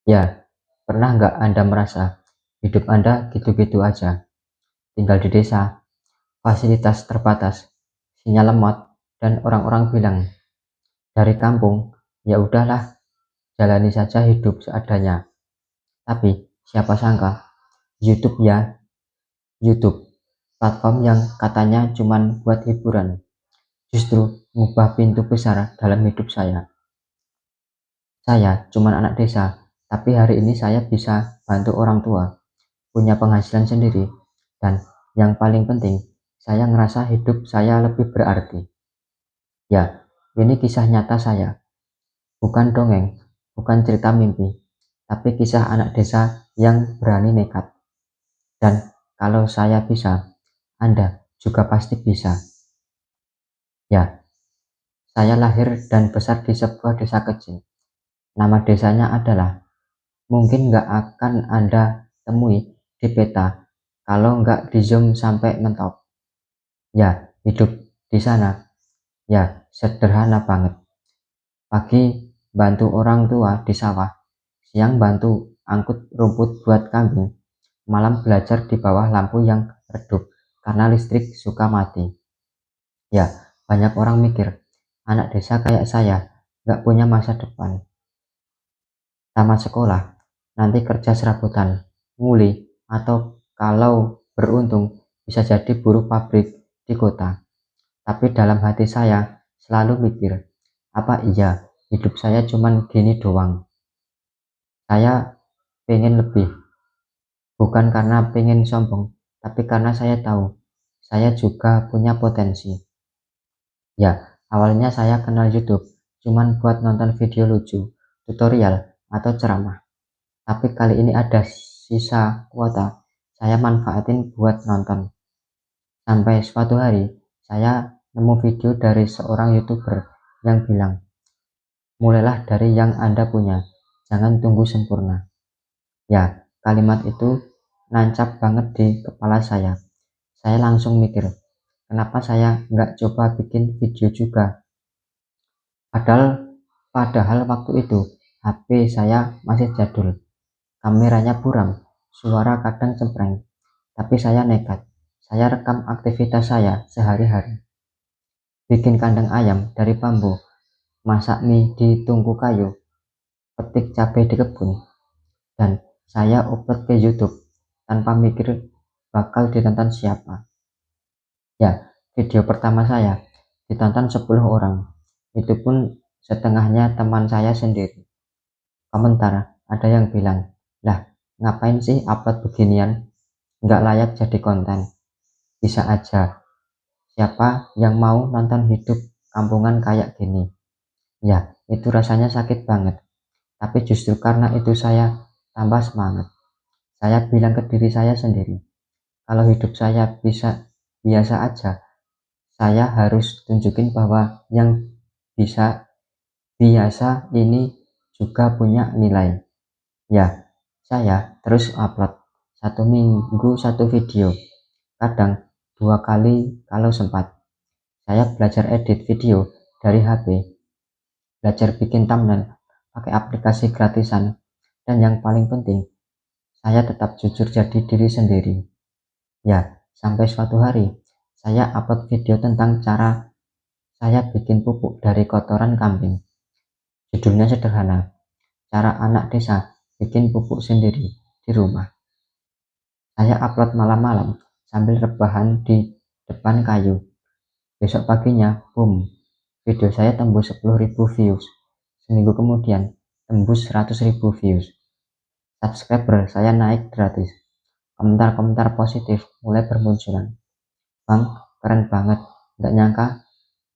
Ya, pernah nggak Anda merasa hidup Anda gitu-gitu aja? Tinggal di desa, fasilitas terbatas, sinyal lemot, dan orang-orang bilang, dari kampung, ya udahlah, jalani saja hidup seadanya. Tapi, siapa sangka, YouTube ya, YouTube, platform yang katanya cuman buat hiburan, justru mengubah pintu besar dalam hidup saya. Saya cuman anak desa, tapi hari ini saya bisa bantu orang tua, punya penghasilan sendiri, dan yang paling penting, saya ngerasa hidup saya lebih berarti. Ya, ini kisah nyata saya, bukan dongeng, bukan cerita mimpi, tapi kisah anak desa yang berani nekat. Dan kalau saya bisa, Anda juga pasti bisa. Ya, saya lahir dan besar di sebuah desa kecil. Nama desanya adalah, mungkin nggak akan Anda temui di peta kalau nggak di zoom sampai mentok. Ya, hidup di sana, ya sederhana banget. Pagi bantu orang tua di sawah, siang bantu angkut rumput buat kambing, malam belajar di bawah lampu yang redup karena listrik suka mati. Ya, banyak orang mikir, anak desa kayak saya nggak punya masa depan. Tamat sekolah, nanti kerja serabutan, nguli, atau kalau beruntung bisa jadi buruh pabrik di kota. Tapi dalam hati saya selalu mikir, apa iya hidup saya cuman gini doang? Saya pengen lebih, bukan karena pengen sombong, tapi karena saya tahu saya juga punya potensi. Ya, awalnya saya kenal YouTube cuman buat nonton video lucu, tutorial, atau ceramah. Tapi kali ini ada sisa kuota, saya manfaatin buat nonton. Sampai suatu hari, saya nemu video dari seorang YouTuber yang bilang, mulailah dari yang Anda punya, jangan tunggu sempurna. Ya, kalimat itu nancap banget di kepala saya. Saya langsung mikir, kenapa saya nggak coba bikin video juga? Padahal waktu itu HP saya masih jadul, kameranya buram, suara kadang cempreng, tapi saya nekat. Saya rekam aktivitas saya sehari-hari. Bikin kandang ayam dari bambu, masak mie di tungku kayu, petik cabai di kebun, dan saya upload ke YouTube tanpa mikir bakal ditonton siapa. Ya, video pertama saya ditonton 10 orang. Itu pun setengahnya teman saya sendiri. Komentar, ada yang bilang, lah ngapain sih upload beginian? Nggak layak jadi konten. Bisa aja. Siapa yang mau nonton hidup kampungan kayak gini? Ya, itu rasanya sakit banget. Tapi justru karena itu saya tambah semangat. Saya bilang ke diri saya sendiri, kalau hidup saya bisa biasa aja, saya harus tunjukin bahwa yang bisa biasa ini juga punya nilai. Ya, saya terus upload satu minggu satu video, kadang 2 kali kalau sempat. Saya belajar edit video dari HP, belajar bikin thumbnail pakai aplikasi gratisan, dan yang paling penting, saya tetap jujur jadi diri sendiri. Ya, sampai suatu hari saya upload video tentang cara saya bikin pupuk dari kotoran kambing. Judulnya sederhana, cara anak desa bikin pupuk sendiri di rumah. Saya upload malam-malam sambil rebahan di depan kayu. Besok paginya, boom, video saya tembus 10.000 views. Seminggu kemudian, tembus 100.000 views. Subscriber saya naik gratis. Komentar-komentar positif mulai bermunculan. Bang, keren banget. Nggak nyangka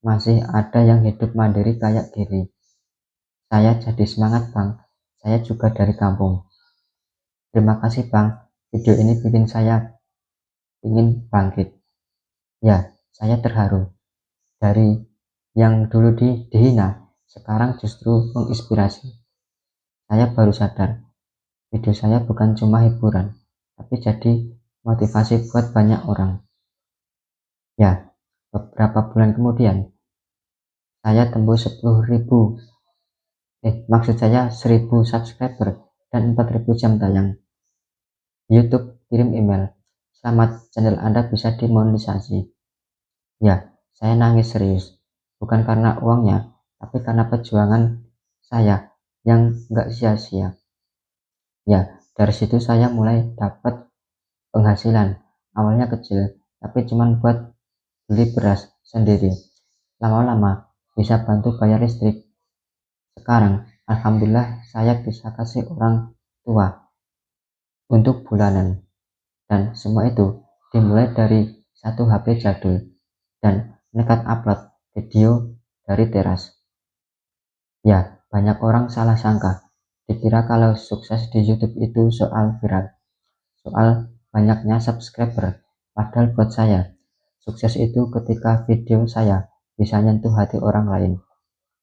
masih ada yang hidup mandiri kayak gini. Saya jadi semangat, Bang. Saya juga dari kampung. Terima kasih, Bang. Video ini bikin saya ingin bangkit. Ya, saya terharu. Dari yang dulu dihina, sekarang justru menginspirasi. Saya baru sadar, video saya bukan cuma hiburan, tapi jadi motivasi buat banyak orang. Ya, beberapa bulan kemudian, saya tembus 10.000, maksud saya 1.000 subscriber dan 4.000 jam tayang. YouTube kirim email, "Selamat, channel Anda bisa dimonetisasi." Ya, saya nangis serius. Bukan karena uangnya, tapi karena perjuangan saya yang nggak sia-sia. Ya, dari situ saya mulai dapat penghasilan. Awalnya kecil, tapi cuman buat beli beras sendiri. Lama-lama bisa bantu bayar listrik. Sekarang, alhamdulillah saya bisa kasih orang tua untuk bulanan. Dan semua itu dimulai dari satu HP jadul dan nekat upload video dari teras. Ya, banyak orang salah sangka. Dikira kalau sukses di YouTube itu soal viral, soal banyaknya subscriber. Padahal buat saya, sukses itu ketika video saya bisa nyentuh hati orang lain,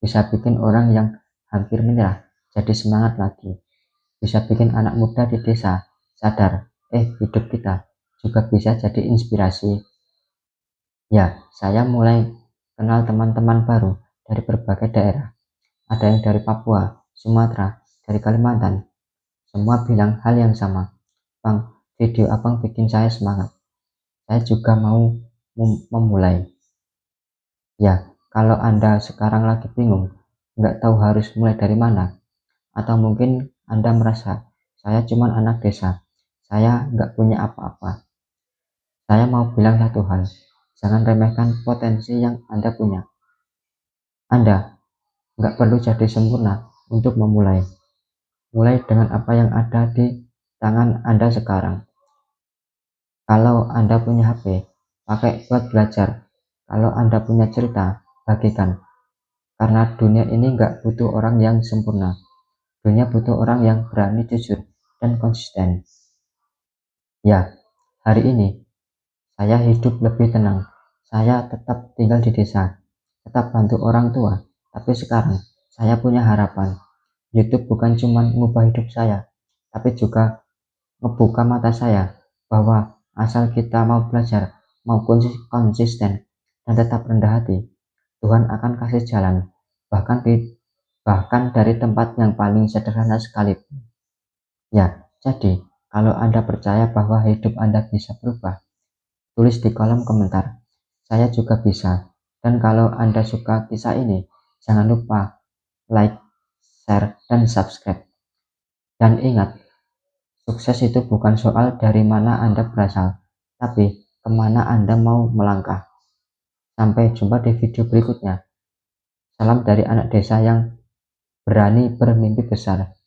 bisa bikin orang yang hampir menyerah jadi semangat lagi, bisa bikin anak muda di desa sadar, hidup kita juga bisa jadi inspirasi. Ya, saya mulai kenal teman-teman baru dari berbagai daerah. Ada yang dari Papua, Sumatera, dari Kalimantan. Semua bilang hal yang sama. "Bang, video abang bikin saya semangat. Saya juga mau memulai." Ya, kalau Anda sekarang lagi bingung, nggak tahu harus mulai dari mana, atau mungkin Anda merasa, "Saya cuma anak desa, saya nggak punya apa-apa." Saya mau bilang satu hal, jangan remehkan potensi yang Anda punya. Anda nggak perlu jadi sempurna untuk memulai. Mulai dengan apa yang ada di tangan Anda sekarang. Kalau Anda punya HP, pakai buat belajar. Kalau Anda punya cerita, bagikan. Karena dunia ini nggak butuh orang yang sempurna. Dunia butuh orang yang berani, jujur, dan konsisten. Ya, hari ini saya hidup lebih tenang. Saya tetap tinggal di desa, tetap bantu orang tua. Tapi sekarang saya punya harapan. YouTube bukan cuma mengubah hidup saya, tapi juga ngebuka mata saya bahwa asal kita mau belajar, mau konsisten, dan tetap rendah hati, Tuhan akan kasih jalan, bahkan dari tempat yang paling sederhana sekalipun. Ya, jadi kalau Anda percaya bahwa hidup Anda bisa berubah, tulis di kolom komentar, "Saya juga bisa." Dan kalau Anda suka kisah ini, jangan lupa like, share, dan subscribe. Dan ingat, sukses itu bukan soal dari mana Anda berasal, tapi kemana Anda mau melangkah. Sampai jumpa di video berikutnya. Salam dari anak desa yang berani bermimpi besar.